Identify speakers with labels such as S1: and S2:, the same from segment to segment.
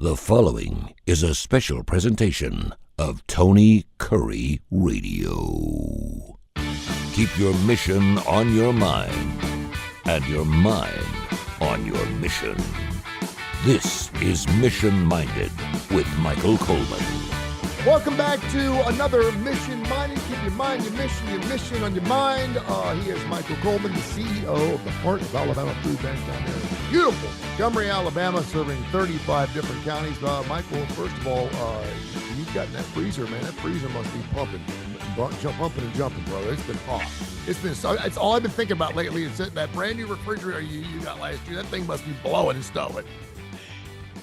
S1: The following is a special presentation of Tony Curry Radio. Keep your mission on your mind and your mind on your mission. This is Mission Minded with Michael Coleman.
S2: Welcome back to another Mission Minded. Keep your mind, your mission on your mind. He is Michael Coleman, the CEO of the Heart of Alabama Food Bank down there in beautiful Montgomery, Alabama, serving 35 different counties. Michael, first of all, you've got that freezer, man. That freezer must be pumping and jumping, bro. It's been hot. It's all I've been thinking about lately. Is that brand new refrigerator you got last year. That thing must be blowing and stuffing.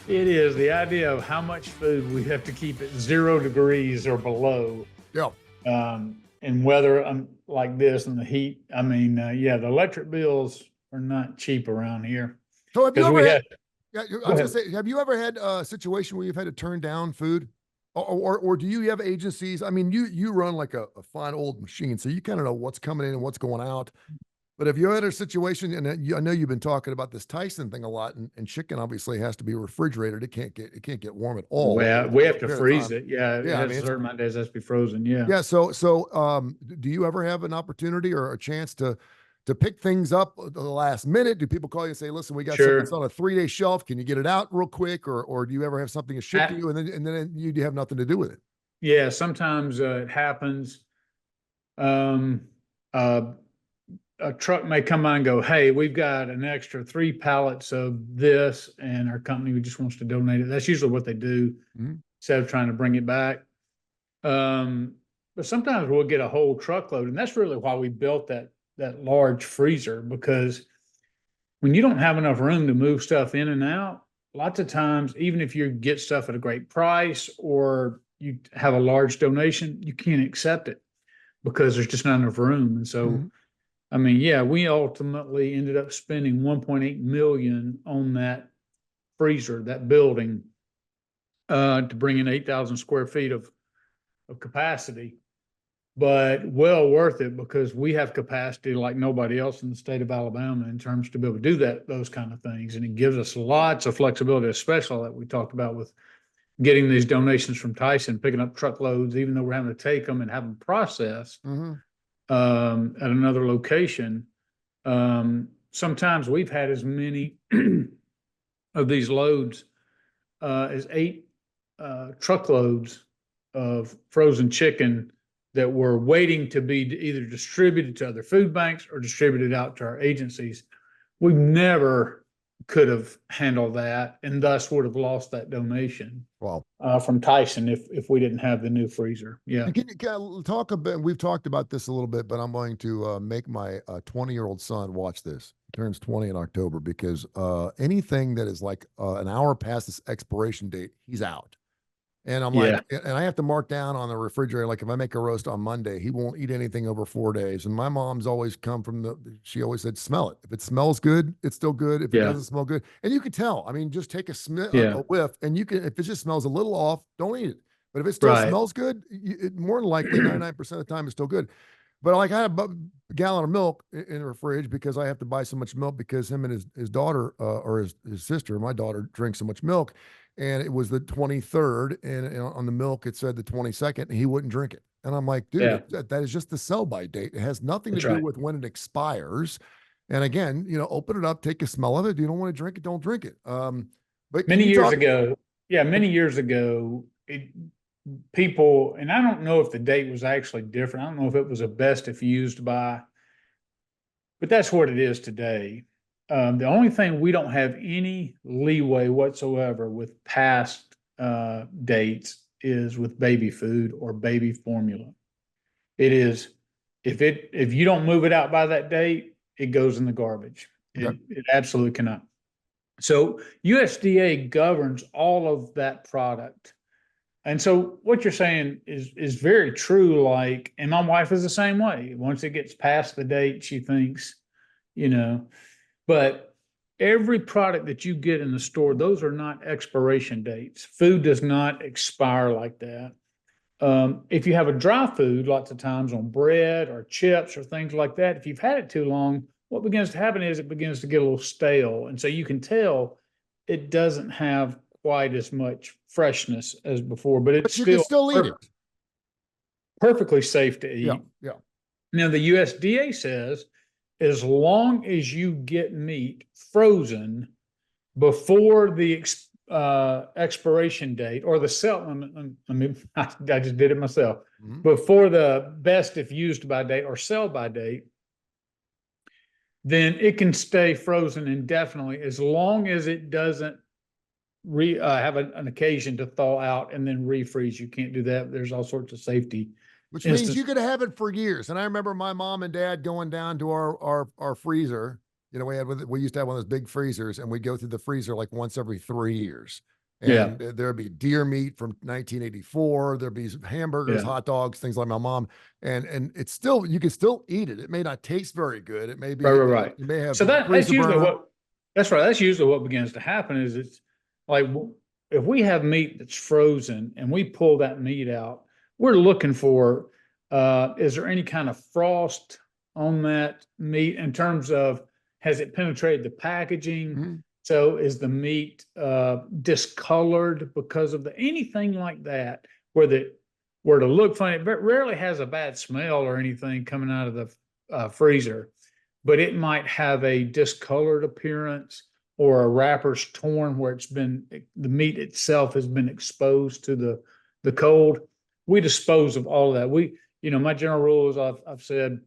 S3: It is the idea of how much food we have to keep at 0 degrees or below.
S2: Yeah.
S3: And weather like this and the heat. I mean, the electric bills are not cheap around here.
S2: So have you ever had? Yeah, I was gonna say, have you ever had a situation where you've had to turn down food, or do you have agencies? I mean, you run like a fine old machine, so you kind of know what's coming in and what's going out. But have you had a situation, and I know you've been talking about this Tyson thing a lot, and chicken obviously has to be refrigerated. It can't get warm at all.
S3: Well, we have to freeze it. Yeah, it has a certain amount of days has to be frozen. Yeah.
S2: Yeah. So, do you ever have an opportunity or a chance to pick things up at the last minute? Do people call you and say, "Listen, we got something that's on a 3-day shelf. Can you get it out real quick?" Or do you ever have something to ship to you, and then you have nothing to do with it?
S3: Yeah, sometimes it happens. A truck may come by and go, "Hey, we've got an extra 3 pallets of this, and our company just wants to donate it." That's usually what they do, instead of trying to bring it back. But sometimes we'll get a whole truckload, and that's really why we built that large freezer, because when you don't have enough room to move stuff in and out, lots of times, even if you get stuff at a great price or you have a large donation, you can't accept it because there's just not enough room. And so, I mean, yeah, we ultimately ended up spending $1.8 million on that freezer, that building, to bring in 8,000 square feet of capacity, but well worth it because we have capacity like nobody else in the state of Alabama in terms to be able to do those kind of things. And it gives us lots of flexibility, especially like we talked about with getting these donations from Tyson, picking up truckloads, even though we're having to take them and have them processed. At another location. Sometimes we've had as many of these loads as 8 truckloads of frozen chicken that were waiting to be either distributed to other food banks or distributed out to our agencies. We never could have handled that, and thus would have lost that donation.
S2: Wow.
S3: From Tyson if we didn't have the new freezer. Yeah.
S2: And can you talk a bit? We've talked about this a little bit, but I'm going to make my 20-year-old son watch this. He turns 20 in October, because anything that is like an hour past this expiration date, he's out. And I'm like, and I have to mark down on the refrigerator, like if I make a roast on Monday, he won't eat anything over 4 days. And my mom's always come from she always said, smell it. If it smells good, it's still good. If it doesn't smell good, and you can tell, I mean, just take a whiff, and you can, if it just smells a little off, don't eat it. But if it still smells good, it more than likely 99% of the time it's still good. But like I have a gallon of milk in the fridge because I have to buy so much milk because him and his daughter or his sister, my daughter, drinks so much milk. And it was the 23rd, and on the milk it said the 22nd, and he wouldn't drink it. And I'm like, dude, that is just the sell-by date. It has nothing to do with when it expires. And again, open it up, take a smell of it. If you don't want to drink it, don't drink it. But
S3: many years ago, people, and I don't know if the date was actually different. I don't know if it was a best if used by, but that's what it is today. The only thing we don't have any leeway whatsoever with past dates is with baby food or baby formula. It is, if you don't move it out by that date, it goes in the garbage. It absolutely cannot. So USDA governs all of that product. And so what you're saying is very true. Like, and my wife is the same way. Once it gets past the date, she thinks, but every product that you get in the store, those are not expiration dates. Food does not expire like that. If you have a dry food, lots of times on bread or chips or things like that, if you've had it too long, what begins to happen is it begins to get a little stale. And so you can tell it doesn't have quite as much freshness as before, but it's
S2: But you can still eat it.
S3: perfectly safe to eat.
S2: Yeah, yeah.
S3: Now, the USDA says as long as you get meat frozen before the expiration date or the sell, I mean, I just did it myself, before the best if used by date or sell by date, then it can stay frozen indefinitely as long as it doesn't have an occasion to thaw out and then refreeze. You can't do that. There's all sorts of safety.
S2: Which means you could have it for years. And I remember my mom and dad going down to our freezer. You know, we used to have one of those big freezers, and we'd go through the freezer like once every 3 years. And there'd be deer meat from 1984. There'd be hamburgers, hot dogs, things like my mom. And it's still, you can still eat it. It may not taste very good. It may be,
S3: right.
S2: You may have
S3: so that's usually that's right. That's usually what begins to happen is it's like, if we have meat that's frozen and we pull that meat out, we're looking for, is there any kind of frost on that meat in terms of, has it penetrated the packaging? So is the meat discolored because of anything like that, where to look funny? It rarely has a bad smell or anything coming out of the freezer, but it might have a discolored appearance or a wrapper's torn where the meat itself has been exposed to the cold. We dispose of all of that. My general rule is I've said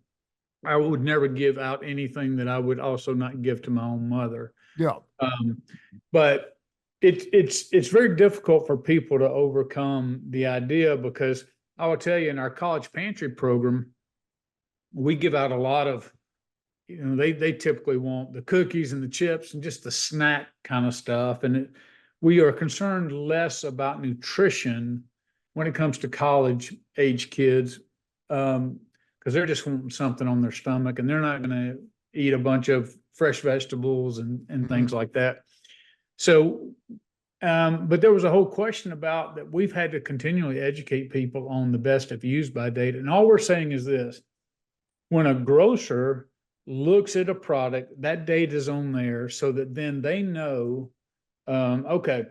S3: I would never give out anything that I would also not give to my own mother.
S2: Yeah.
S3: But it's very difficult for people to overcome the idea, because I will tell you, in our college pantry program, we give out a lot of, they typically want the cookies and the chips and just the snack kind of stuff. And we are concerned less about nutrition when it comes to college age kids, because they're just wanting something on their stomach, and they're not going to eat a bunch of fresh vegetables and things like that. So, but there was a whole question about that. We've had to continually educate people on the best if used by date. And all we're saying is this: when a grocer looks at a product, that date is on there so that then they know, okay,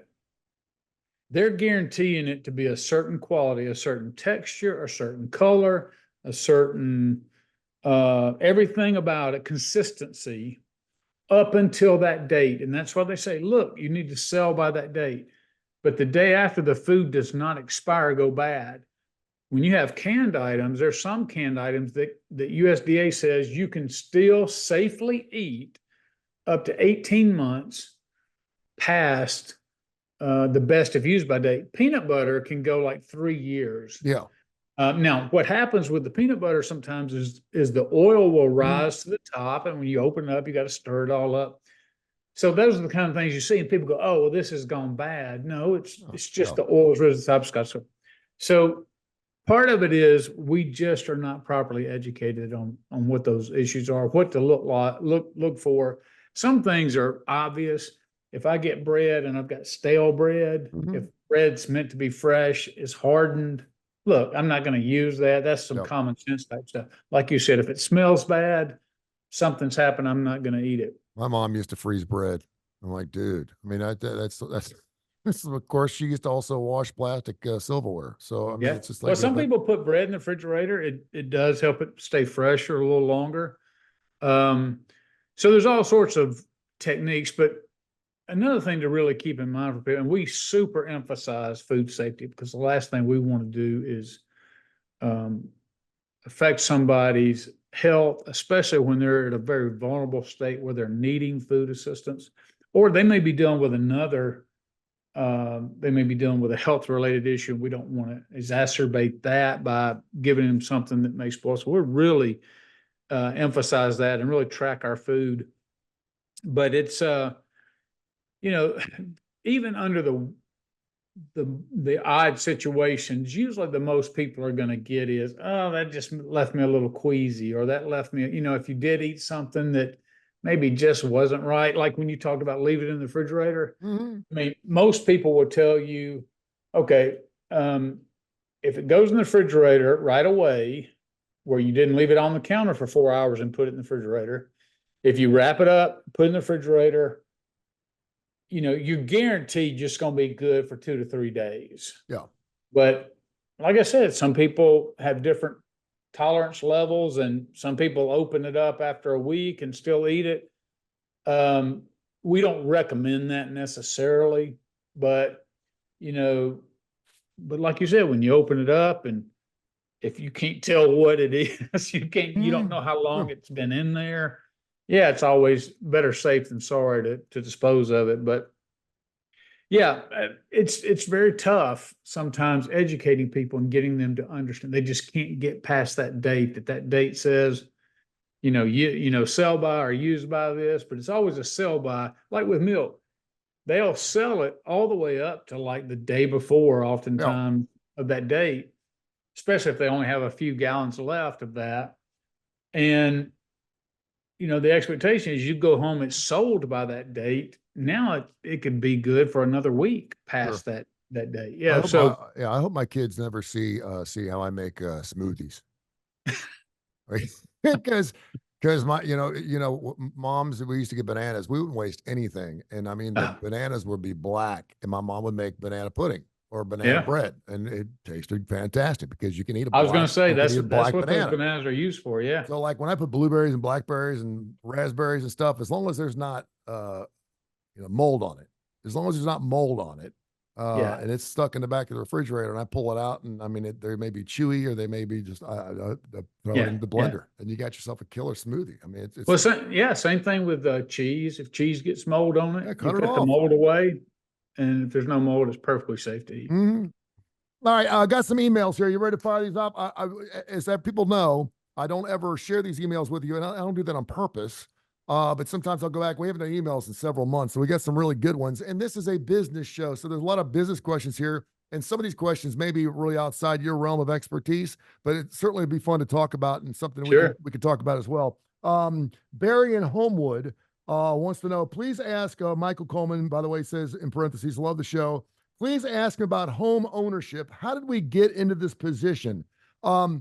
S3: they're guaranteeing it to be a certain quality, a certain texture, a certain color, a certain everything about it, consistency up until that date. And that's why they say, look, you need to sell by that date. But the day after the food does not expire, go bad. When you have canned items, there's some canned items that USDA says you can still safely eat up to 18 months past the best if used by date. Peanut butter can go like 3 years.
S2: Yeah.
S3: Now, what happens with the peanut butter sometimes is the oil will rise to the top, and when you open it up, you got to stir it all up. So those are the kind of things you see, and people go, "Oh, well, this has gone bad." No, it's just the oil is risen to the top, Scott. So part of it is we just are not properly educated on what those issues are, what to look for. Some things are obvious. If I get bread and I've got stale bread, if bread's meant to be fresh, is hardened, look, I'm not going to use that. That's some common sense type stuff. Like you said, if it smells bad, something's happened, I'm not going to eat it.
S2: My mom used to freeze bread. I'm like, dude, I mean, that's of course, she used to also wash plastic silverware. So, I mean, it's just like,
S3: well, some people put bread in the refrigerator. It does help it stay fresher a little longer. So there's all sorts of techniques, but another thing to really keep in mind for people, and we super emphasize food safety, because the last thing we want to do is affect somebody's health, especially when they're at a very vulnerable state where they're needing food assistance, or they may be dealing with they may be dealing with a health related issue. We don't want to exacerbate that by giving them something that may spoil. So we're really emphasize that and really track our food. But it's even under the odd situations, usually the most people are going to get is, oh, that just left me a little queasy, or that left me, if you did eat something that maybe just wasn't right, like when you talked about leaving it in the refrigerator. I mean, most people will tell you, okay, if it goes in the refrigerator right away, where you didn't leave it on the counter for 4 hours and put it in the refrigerator, if you wrap it up, put it in the refrigerator, you're guaranteed just going to be good for 2 to 3 days.
S2: Yeah.
S3: But like I said, some people have different tolerance levels, and some people open it up after a week and still eat it. We don't recommend that necessarily, but like you said, when you open it up and if you can't tell what it is, you don't know how long it's been in there. Yeah, it's always better safe than sorry to dispose of it. But yeah, it's very tough sometimes educating people and getting them to understand. They just can't get past that date says, sell by or use by this, but it's always a sell by. Like with milk, they'll sell it all the way up to like the day before, oftentimes of that date, especially if they only have a few gallons left of that. And the expectation is you go home, it's sold by that date. Now it could be good for another week past that date. Yeah.
S2: I hope my kids never see how I make smoothies. Right? Because my moms, we used to get bananas. We wouldn't waste anything, and I mean the bananas would be black, and my mom would make banana pudding or banana bread, and it tasted fantastic because you can eat a black,
S3: I was going to say that's what
S2: banana.
S3: those bananas are used for. Yeah.
S2: So like when I put blueberries and blackberries and raspberries and stuff, as long as there's not mold on it, and it's stuck in the back of the refrigerator, and I pull it out, and I mean they may be chewy or they may be just throw it in the blender, and you got yourself a killer smoothie. I mean,
S3: same thing with cheese. If cheese gets mold on it,
S2: cut
S3: you
S2: it off.
S3: the mold away. And if there's no mold, it's perfectly safe to eat.
S2: Mm-hmm. All right, I got some emails here. You ready to fire these up? As that people know, I don't ever share these emails with you, and I don't do that on purpose. But sometimes I'll go back. We haven't done emails in several months, so we got some really good ones. And this is a business show, so there's a lot of business questions here. And some of these questions may be really outside your realm of expertise, but it certainly would be fun to talk about and something we could talk about as well. Barry in Homewood wants to know, please ask Michael Coleman, by the way, says in parentheses, love the show. Please ask him about home ownership. How did we get into this position? I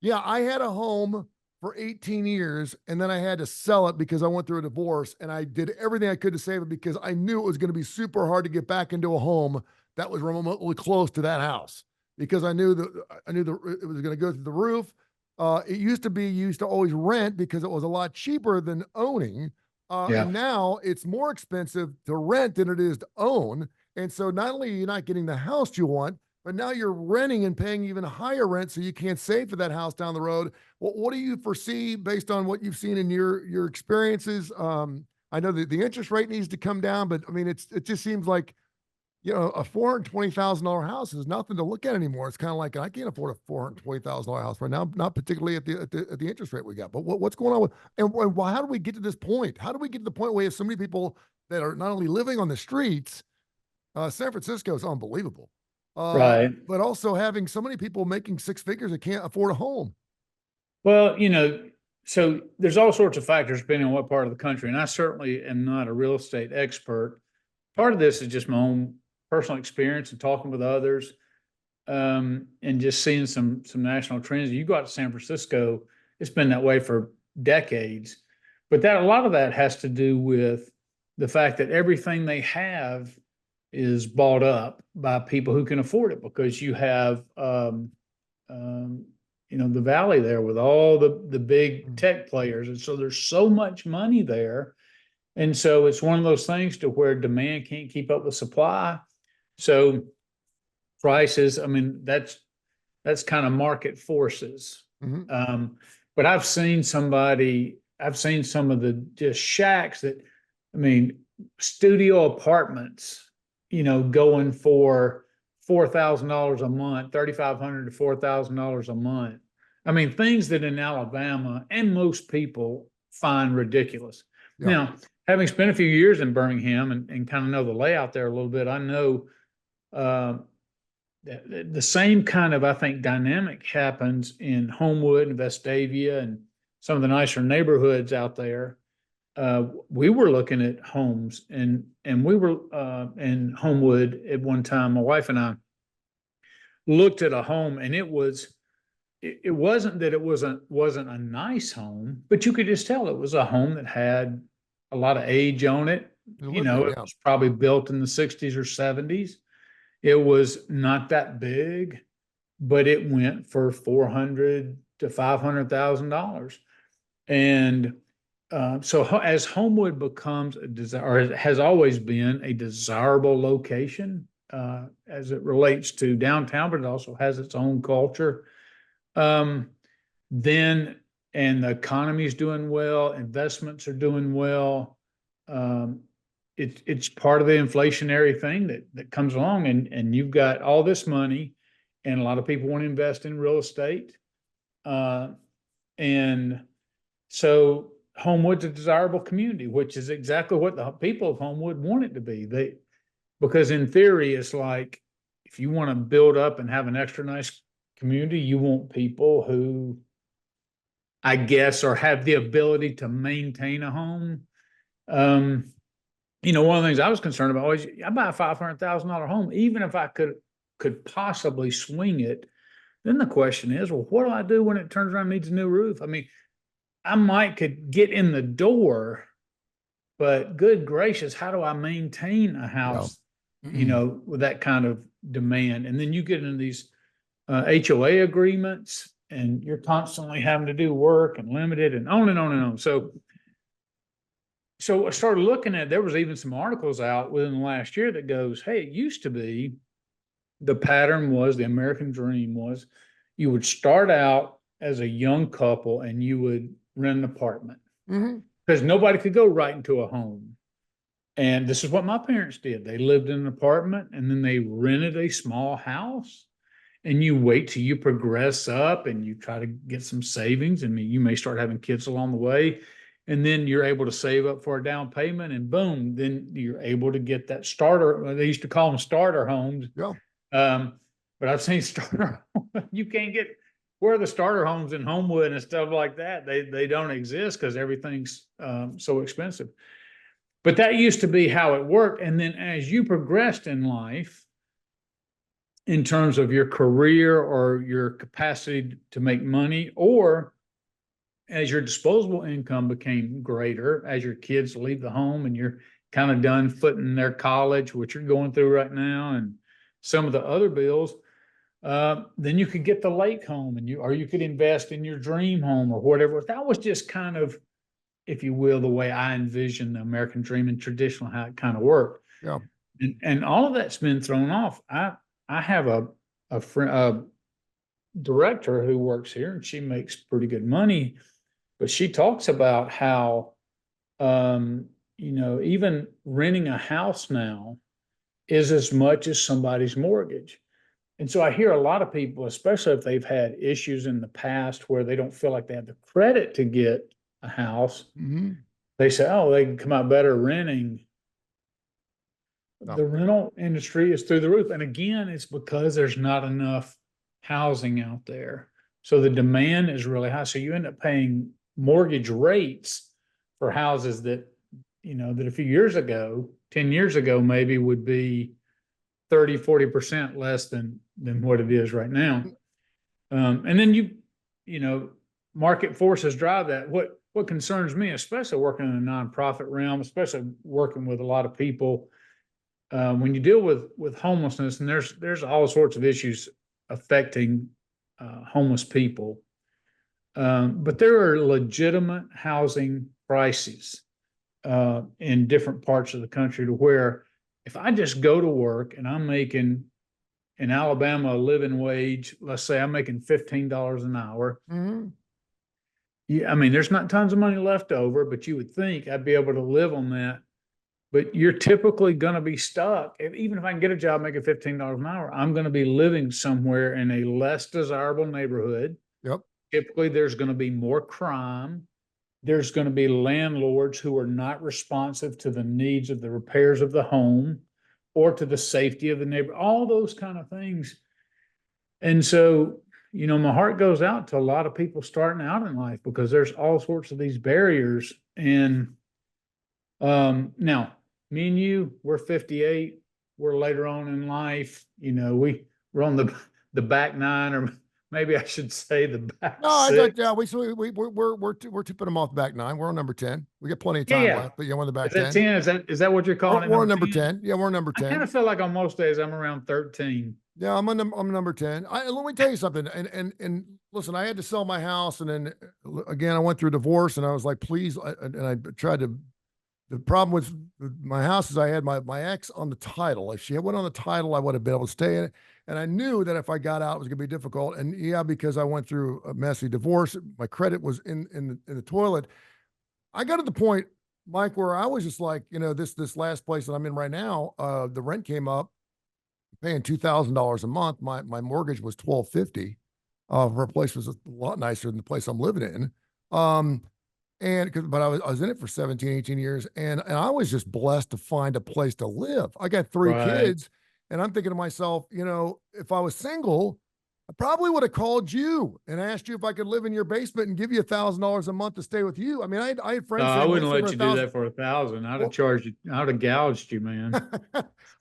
S2: had a home for 18 years, and then I had to sell it because I went through a divorce, and I did everything I could to save it because I knew it was going to be super hard to get back into a home that was remotely close to that house because I knew it was going to go through the roof. It used to you used to always rent because it was a lot cheaper than owning. And now it's more expensive to rent than it is to own. And so not only are you not getting the house you want, but now you're renting and paying even higher rent, so you can't save for that house down the road. What do you foresee based on what you've seen in your experiences? I know that the interest rate needs to come down, but I mean, it just seems like, a $420,000 house is nothing to look at anymore. It's kind of like, I can't afford a $420,000 house right now, not particularly at the interest rate we got. But what's going on with, and how do we get to this point? How do we get to the point where we have so many people that are not only living on the streets? San Francisco is unbelievable.
S3: Right.
S2: But also having so many people making six figures that can't afford a home.
S3: Well, so there's all sorts of factors depending on what part of the country. And I certainly am not a real estate expert. Part of this is just my own personal experience and talking with others, and just seeing some national trends. You go out to San Francisco, it's been that way for decades, but a lot of that has to do with the fact that everything they have is bought up by people who can afford it, because you have, the valley there with all the big tech players. And so there's so much money there. And so it's one of those things to where demand can't keep up with supply. So prices, I mean, that's kind of market forces.
S2: Mm-hmm.
S3: But I've seen some of the just shacks that, I mean, studio apartments, going for $4,000 a month, $3,500 to $4,000 a month. I mean, things that in Alabama and most people find ridiculous. Yeah. Now, having spent a few years in Birmingham and kind of know the layout there a little bit, I know the same kind of, I think, dynamic happens in Homewood and Vestavia and some of the nicer neighborhoods out there. We were looking at homes and we were in Homewood at one time. My wife and I looked at a home, and it wasn't that it wasn't a nice home, but you could just tell it was a home that had a lot of age on it. you know, it was probably built in the 60s or 70s. It was not that big, but it went for $400,000 to $500,000. And so as Homewood becomes or has always been a desirable location as it relates to downtown, but it also has its own culture. Then, and the economy is doing well, investments are doing well. It's part of the inflationary thing that comes along, and you've got all this money, and a lot of people want to invest in real estate. And so Homewood's a desirable community, which is exactly what the people of Homewood want it to be. Because in theory, it's like, if you want to build up and have an extra nice community, you want people who, I guess, or have the ability to maintain a home. You know, one of the things I was concerned about was, I buy a $500,000 home, even if I could possibly swing it. Then the question is, well, what do I do when it turns around and needs a new roof? I mean, I could get in the door, but good gracious, how do I maintain a house, you know, with that kind of demand? And then you get into these HOA agreements, and you're constantly having to do work and limited and on and on and on. So I started looking at, there was even some articles out within the last year that goes, hey, it used to be, the pattern was, the American dream was, you would start out as a young couple and you would rent an apartment because nobody could go right into a home. And this is what my parents did. They lived in an apartment and then they rented a small house, and you wait till you progress up and you try to get some savings. And you may start having kids along the way, and then you're able to save up for a down payment, and boom, then you're able to get that starter. They used to call them starter homes. Yeah. But I've seen starter, you can't get, where are the starter homes in Homewood and stuff like that? They don't exist because everything's so expensive. But that used to be how it worked. And then as you progressed in life, in terms of your career or your capacity to make money, or as your disposable income became greater, as your kids leave the home and you're kind of done footing their college, which you're going through right now, and some of the other bills, then you could get the lake home, and you could invest in your dream home or whatever. That was just kind of, if you will, the way I envision the American dream and traditional, how it kind of worked. Yeah. And all of that's been thrown off. I have a friend, a director who works here, and she makes pretty good money, but she talks about how, you know, even renting a house now is as much as somebody's mortgage. And so I hear a lot of people, especially if they've had issues in the past where they don't feel like they have the credit to get a house, they say, oh, they can come out better renting. The rental industry is through the roof. And again, it's because there's not enough housing out there. So the demand is really high. So you end up paying mortgage rates for houses that, you know, that a few years ago, 10 years ago, maybe would be 30, 40% less than what it is right now. And then you know, market forces drive that. What concerns me, especially working in a nonprofit realm, especially working with a lot of people, when you deal with homelessness, and there's all sorts of issues affecting homeless people, but there are legitimate housing crises in different parts of the country, to where if I just go to work and I'm making in Alabama a living wage, let's say I'm making $15 an hour. Yeah, I mean, there's not tons of money left over, but you would think I'd be able to live on that. But you're typically going to be stuck. Even if I can get a job making $15 an hour, I'm going to be living somewhere in a less desirable neighborhood. Yep. Typically, there's going to be more crime. There's going to be landlords who are not responsive to the needs of the repairs of the home or to the safety of the neighbor, all those kind of things. And so, you know, my heart goes out to a lot of people starting out in life, because there's all sorts of these barriers. And now, me and you, we're 58. We're later on in life. You know, we're on the back nine, or maybe I should say the back
S2: No, I
S3: six.
S2: thought, yeah, we're tipping them off the back 9. We're on number 10. We got plenty of
S3: Yeah,
S2: time
S3: yeah.
S2: left, but yeah, we're on the back
S3: Is that
S2: 10.
S3: 10? Is that what you're calling it?
S2: We're on
S3: Number
S2: number
S3: 10?
S2: 10. Yeah, we're on number
S3: I kind
S2: 10.
S3: of feel like on most days I'm around 13.
S2: Yeah, I'm number 10. Let me tell you something. And listen, I had to sell my house, and then again, I went through a divorce, and I was like, please, and I tried to. The problem with my house is I had my ex on the title. If she went on the title, I would have been able to stay in it. And I knew that if I got out, it was going to be difficult. And yeah, because I went through a messy divorce, my credit was in the toilet. I got to the point, Mike, where I was just like, this last place that I'm in right now, the rent came up, paying $2,000 a month. My mortgage was $1,250. For a place was a lot nicer than the place I'm living in. But I was in it for 17, 18 years, and I was just blessed to find a place to live. I got 3
S3: Right.
S2: kids, and I'm thinking to myself, if I was single, I probably would have called you and asked you if I could live in your basement and give you $1,000 a month to stay with you. I mean, I had friends
S3: No, I
S2: saying,
S3: wouldn't
S2: "Listen,
S3: let
S2: for
S3: you do
S2: 1,000."
S3: that for 1,000. I'd
S2: Well,
S3: have charged you. I'd have gouged you, man.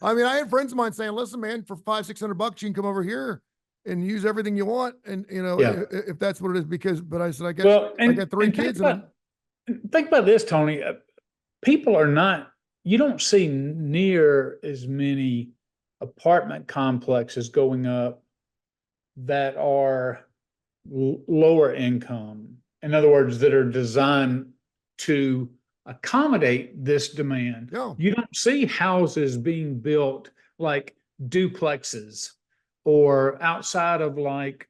S2: I mean, I had friends of mine saying, "Listen, man, for $500-600, you can come over here and use everything you want." And
S3: Yeah.
S2: if that's what it is, but I said, I
S3: Well,
S2: got 3 kids,
S3: think about this, Tony. People are not, you don't see near as many apartment complexes going up that are lower income. In other words, that are designed to accommodate this demand.
S2: Yeah.
S3: You don't see houses being built like duplexes or outside of like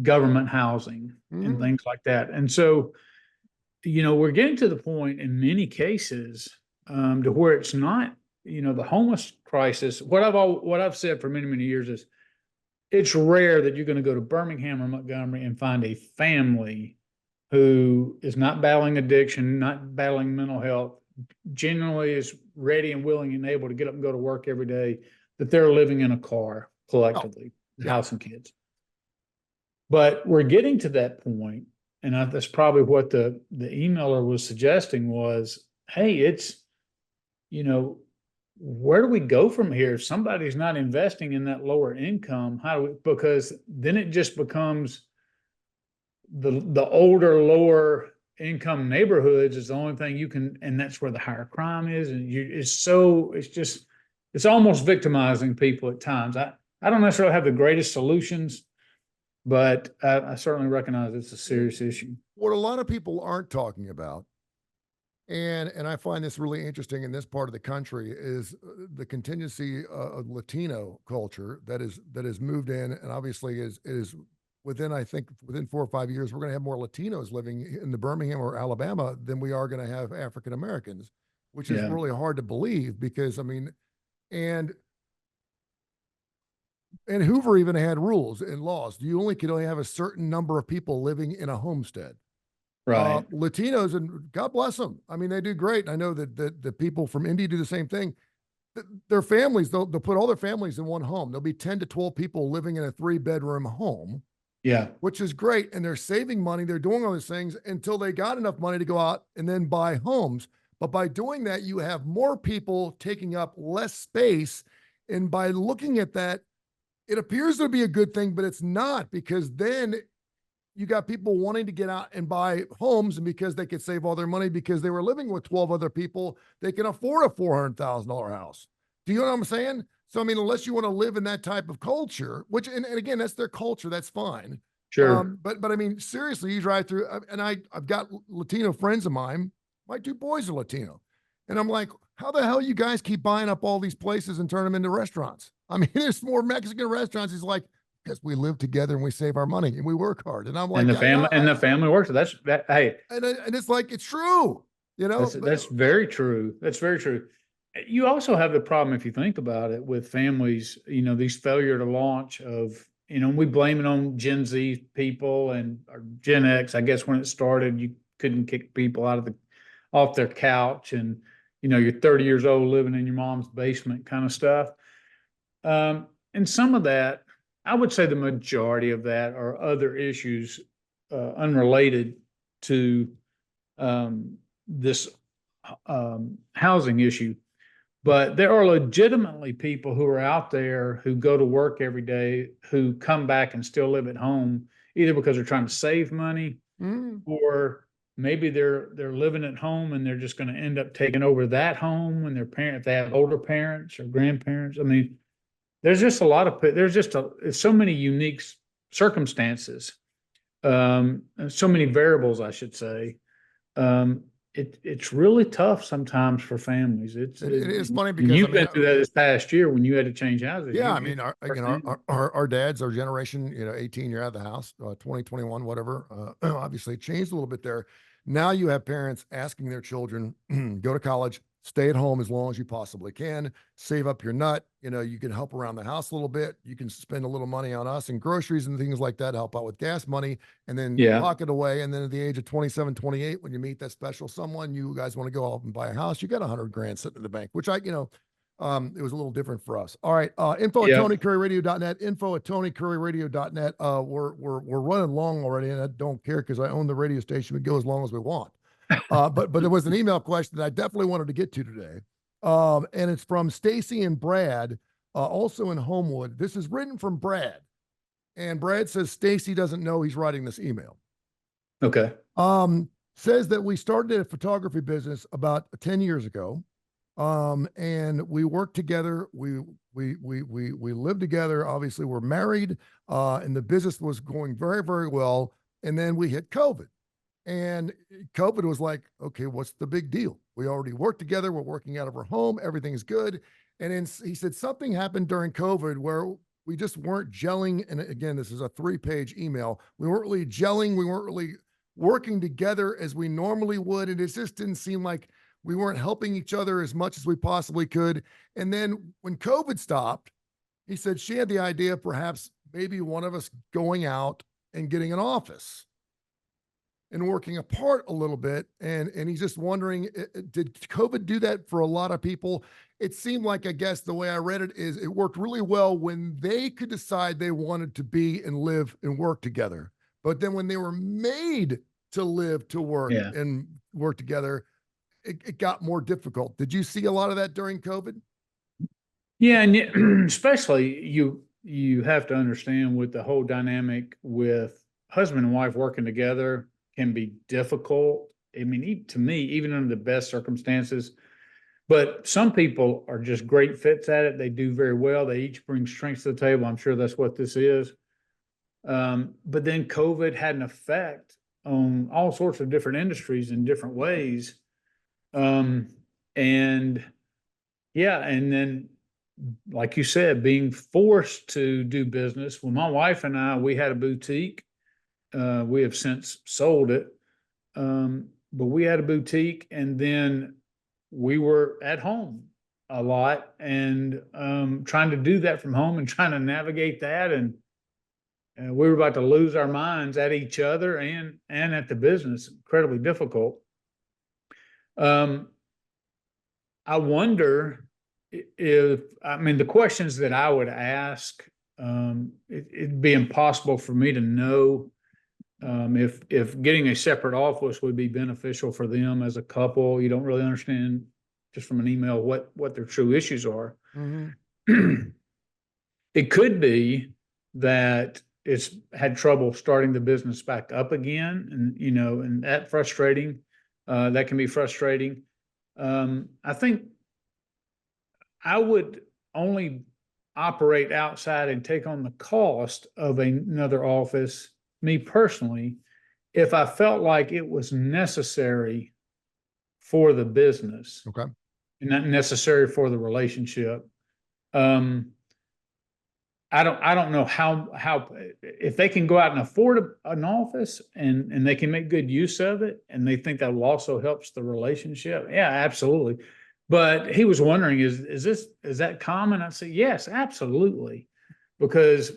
S3: government housing and
S2: Mhm.
S3: things like that. And so, we're getting to the point in many cases to where it's not, the homeless crisis. What I've said for many, many years is it's rare that you're going to go to Birmingham or Montgomery and find a family who is not battling addiction, not battling mental health, genuinely is ready and willing and able to get up and go to work every day, that they're living in a car collectively,
S2: yeah.
S3: house and kids. But we're getting to that point, and that's probably what the emailer was suggesting was, hey, it's, where do we go from here? If somebody's not investing in that lower income, because then it just becomes the older, lower income neighborhoods is the only thing you can, and that's where the higher crime is. And it's almost victimizing people at times. I don't necessarily have the greatest solutions, but I certainly recognize it's a serious issue.
S2: What a lot of people aren't talking about, and I find this really interesting in this part of the country, is the contingency of Latino culture that is moved in, and obviously is within, I think, within 4 or 5 years, we're going to have more Latinos living in the Birmingham or Alabama than we are going to have African Americans, which is really hard to believe because, I mean, and Hoover even had rules and laws. You could only have a certain number of people living in a homestead.
S3: Right.
S2: Latinos, and God bless them. I mean, they do great. I know that the people from India do the same thing. Their families, they'll put all their families in one home. There'll be 10 to 12 people living in a 3-bedroom home.
S3: Yeah.
S2: Which is great. And they're saving money. They're doing all these things until they got enough money to go out and then buy homes. But by doing that, you have more people taking up less space. And by looking at that, it appears to be a good thing, but it's not, because then you got people wanting to get out and buy homes, and because they could save all their money because they were living with 12 other people, they can afford a $400,000 house. Do you know what I'm saying? So, I mean, unless you want to live in that type of culture, which, and again, that's their culture, that's fine.
S3: Sure.
S2: But I mean, seriously, you drive through, and I've got Latino friends of mine. My 2 boys are Latino. And I'm like, how the hell you guys keep buying up all these places and turn them into restaurants? I mean, there's more Mexican restaurants. He's like, because we live together and we save our money and we work hard. And I'm like,
S3: and the family works. Hey,
S2: and it's like, it's true,
S3: that's very true. That's very true. You also have the problem, if you think about it, with families, these failure to launch of, we blame it on Gen Z people or Gen X. I guess when it started, you couldn't kick people off their couch, and, you're 30 years old living in your mom's basement kind of stuff. And some of that, I would say the majority of that are other issues unrelated to this housing issue. But there are legitimately people who are out there who go to work every day, who come back and still live at home, either because they're trying to save money, or maybe they're living at home and they're just going to end up taking over that home when their parents, if they have older parents or grandparents. I mean, there's just a lot of, it's so many unique circumstances, so many variables, I should say. It's really tough sometimes for families.
S2: It is funny
S3: and
S2: because
S3: you've been through that this past year when you had to change houses.
S2: yeah,
S3: You-
S2: I mean, our dads, our generation, 18, you're out of the house, 20, 21, whatever. Obviously it changed a little bit there. Now you have parents asking their children, go to college, stay at home as long as you possibly can, save up your nut. You can help around the house a little bit. You can spend a little money on us and groceries and things like that, help out with gas money, and then
S3: Yeah.
S2: pocket away. And then at the age of 27, 28, when you meet that special someone, you guys want to go out and buy a house, you got 100 grand sitting in the bank, which it was a little different for us. All right. Info at
S3: Yeah.
S2: TonyCurryRadio.net. Info at TonyCurryRadio.net. We're running long already, and I don't care because I own the radio station. We go as long as we want. But there was an email question that I definitely wanted to get to today. And it's from Stacy and Brad, also in Homewood. This is written from Brad. And Brad says Stacy doesn't know he's writing this email.
S3: Okay.
S2: Says that we started a photography business about 10 years ago. And we worked together. We lived together. Obviously, we're married, and the business was going very, very well. And then we hit COVID, and COVID was like, okay, what's the big deal? We already worked together. We're working out of our home. Everything's good. And then he said something happened during COVID where we just weren't gelling. And again, this is a 3-page email. We weren't really gelling. We weren't really working together as we normally would. And it just didn't seem like we weren't helping each other as much as we possibly could. And then when COVID stopped, he said she had the idea of perhaps maybe one of us going out and getting an office and working apart a little bit. And he's just wondering, did COVID do that for a lot of people? It seemed like, I guess the way I read it is it worked really well when they could decide they wanted to be and live and work together. But then when they were made to live, to work and work together, it got more difficult. Did you see a lot of that during COVID?
S3: Yeah, and especially you have to understand with the whole dynamic with husband and wife working together can be difficult. I mean, to me, even under the best circumstances, but some people are just great fits at it. They do very well. They each bring strengths to the table. I'm sure that's what this is. But then COVID had an effect on all sorts of different industries in different ways. And then, like you said, being forced to do business. Well, my wife and I, we had a boutique. We have since sold it. But we had a boutique, and then we were at home a lot and trying to do that from home and trying to navigate that. And we were about to lose our minds at each other and at the business. Incredibly difficult. I wonder the questions that I would ask, it'd be impossible for me to know if getting a separate office would be beneficial for them as a couple. You don't really understand just from an email what their true issues are. Mm-hmm. It could be that it's had trouble starting the business back up again, and that frustrating. That can be frustrating. I think I would only operate outside and take on the cost of another office, me personally, if I felt like it was necessary for the business.
S2: Okay.
S3: And not necessary for the relationship. I don't know how if they can go out and afford an office and they can make good use of it and they think that also helps the relationship. Yeah, absolutely. But he was wondering, is that common? I said, yes, absolutely. Because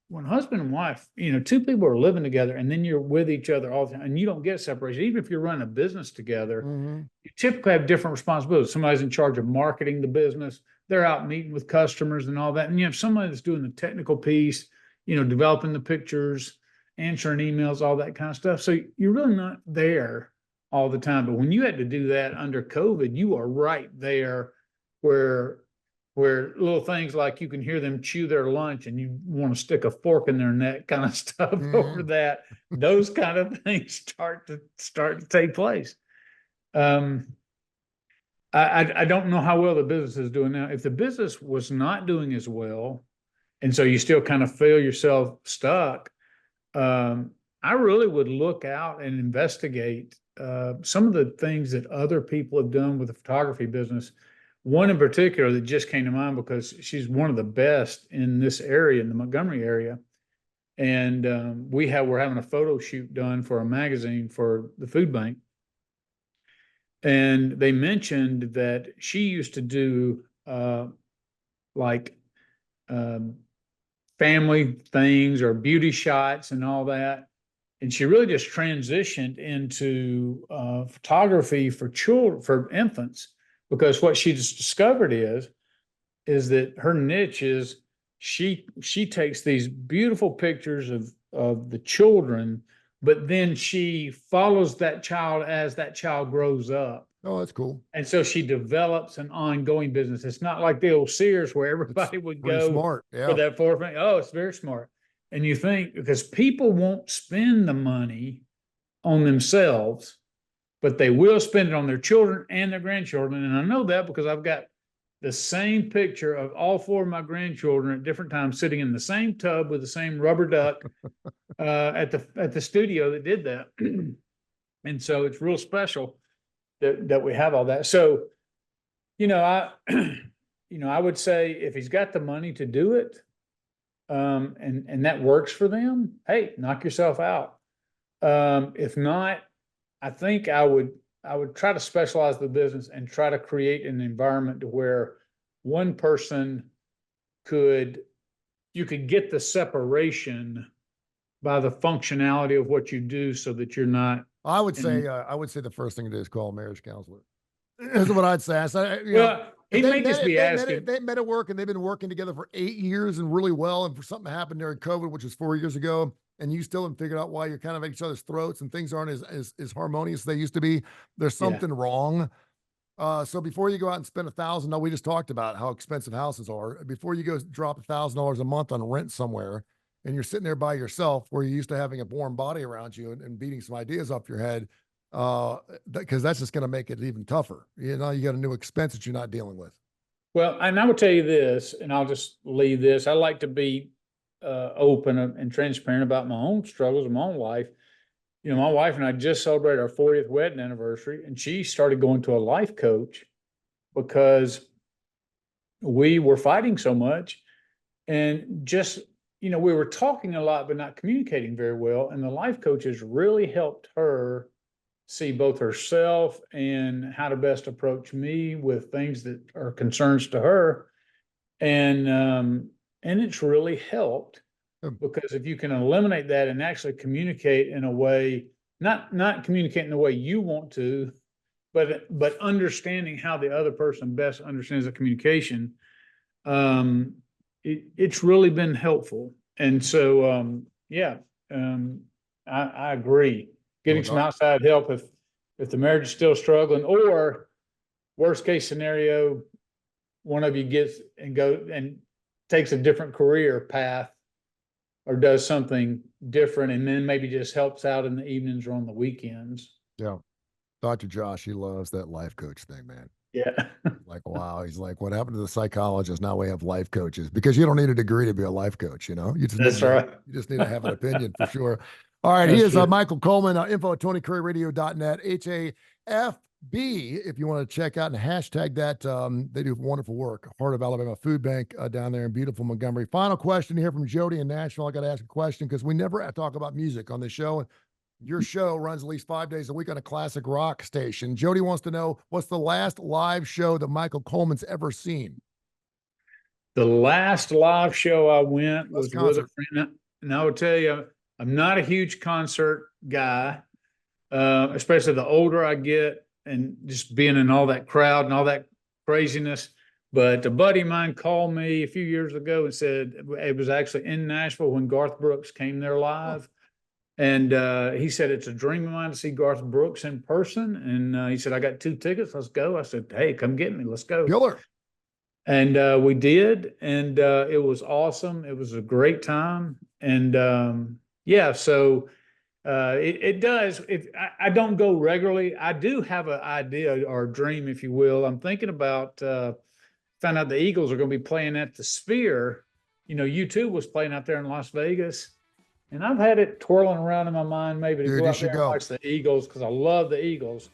S3: when husband and wife, two people are living together and then you're with each other all the time and you don't get separation, even if you're running a business together, mm-hmm. You typically have different responsibilities. Somebody's in charge of marketing the business. They're out meeting with customers and all that. And you have somebody that's doing the technical piece, developing the pictures, answering emails, all that kind of stuff. So you're really not there all the time. But when you had to do that under COVID, you are right there where little things like you can hear them chew their lunch and you want to stick a fork in their neck kind of stuff over that. Those kind of things start to take place. I don't know how well the business is doing now. If the business was not doing as well, and so you still kind of feel yourself stuck, I really would look out and investigate some of the things that other people have done with the photography business. One in particular that just came to mind because she's one of the best in this area, in the Montgomery area. And we're having a photo shoot done for a magazine for the food bank. And they mentioned that she used to do family things or beauty shots and all that. And she really just transitioned into photography for children, for infants, because what she just discovered is that her niche is she takes these beautiful pictures of the children, but then she follows that child as that child grows up.
S2: Oh, that's cool.
S3: And so she develops an ongoing business. It's not like the old Sears where everybody would go
S2: smart. Yeah.
S3: for that forefront. Oh, it's very smart. And you think, because people won't spend the money on themselves, but they will spend it on their children and their grandchildren. And I know that because I've got the same picture of all four of my grandchildren at different times sitting in the same tub with the same rubber duck at the studio that did that. And so it's real special that we have all that. So, I would say if he's got the money to do it, and that works for them, hey, knock yourself out. If not, I think I would try to specialize the business and try to create an environment to where one person you could get the separation by the functionality of what you do so that you're not.
S2: I would say the first thing to do is call a marriage counselor. That's what I'd say.
S3: He may just be asking.
S2: They met at work and they've been working together for 8 years and really well. And for something happened during COVID, which was 4 years ago, and you still haven't figured out why you're kind of at each other's throats and things aren't as harmonious as they used to be. There's something wrong. So before you go out and spend $1,000, we just talked about how expensive houses are. Before you go drop $1,000 a month on rent somewhere, and you're sitting there by yourself where you're used to having a warm body around you and beating some ideas off your head, because that's just going to make it even tougher. You got a new expense that you're not dealing with.
S3: Well, and I will tell you this, and I'll just leave this. I like to be open and transparent about my own struggles in my own life. My wife and I just celebrated our 40th wedding anniversary, and she started going to a life coach because we were fighting so much and just, we were talking a lot, but not communicating very well. And the life coaches really helped her see both herself and how to best approach me with things that are concerns to her. And it's really helped. Because if you can eliminate that and actually communicate in a way, not communicate in the way you want to, but understanding how the other person best understands the communication, it's really been helpful. And so, I agree. Getting some outside help if the marriage is still struggling, or worst case scenario, one of you gets and takes a different career path, or does something different, and then maybe just helps out in the evenings or on the weekends.
S2: Yeah. Dr. Josh, he loves that life coach thing, man.
S3: Yeah.
S2: Like, wow. He's like, what happened to the psychologist? Now we have life coaches, because you don't need a degree to be a life coach.
S3: That's right.
S2: You just need to have an opinion for sure. All right. He is Michael Coleman, info at TonyCurryRadio.net, HAFB, if you want to check out and hashtag that. They do wonderful work. Heart of Alabama Food Bank down there in beautiful Montgomery. Final question here from Jody in Nashville. I got to ask a question because we never talk about music on this show. Your show runs at least 5 days a week on a classic rock station. Jody wants to know, what's the last live show that Michael Coleman's ever seen?
S3: The last live show I went was with a friend. And I will tell you, I'm not a huge concert guy, especially the older I get and just being in all that crowd and all that craziness. But a buddy of mine called me a few years ago and said it was actually in Nashville when Garth Brooks came there live. And he said, it's a dream of mine to see Garth Brooks in person. And he said, I got 2 tickets. Let's go. I said, hey, come get me. Let's go.
S2: Killer.
S3: And we did, and it was awesome. It was a great time. And yeah, so it does. I don't go regularly. I do have an idea or a dream, if you will. I'm thinking about found out the Eagles are going to be playing at the Sphere. U2 was playing out there in Las Vegas. And I've had it twirling around in my mind maybe to
S2: Dude,
S3: go
S2: you
S3: out
S2: should
S3: there and
S2: go.
S3: watch the Eagles because I love the Eagles.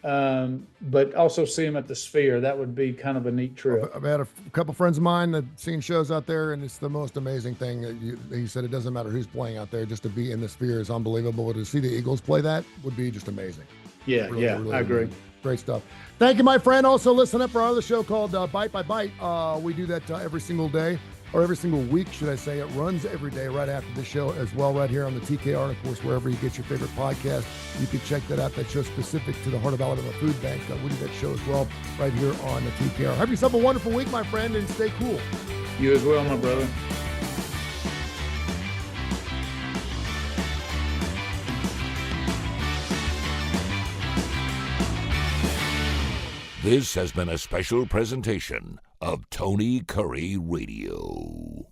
S3: But also see them at the Sphere. That would be kind of a neat trip.
S2: I've had a couple friends of mine that seen shows out there, and it's the most amazing thing. He said it doesn't matter who's playing out there, just to be in the Sphere is unbelievable. To see the Eagles play that would be just amazing.
S3: Yeah,
S2: Really,
S3: yeah,
S2: really
S3: I agree.
S2: amazing. Great stuff. Thank you, my friend. Also, listen up for our other show called Bite by Bite. We do that every single day, or every single week, should I say. It runs every day right after the show as well, right here on the TKR, and of course, wherever you get your favorite podcast. You can check that out. That show specific to the Heart of Alabama Food Bank. We do that show as well right here on the TKR. Have yourself a wonderful week, my friend, and stay cool.
S3: You as well, my brother.
S1: This has been a special presentation of Tony Curry Radio.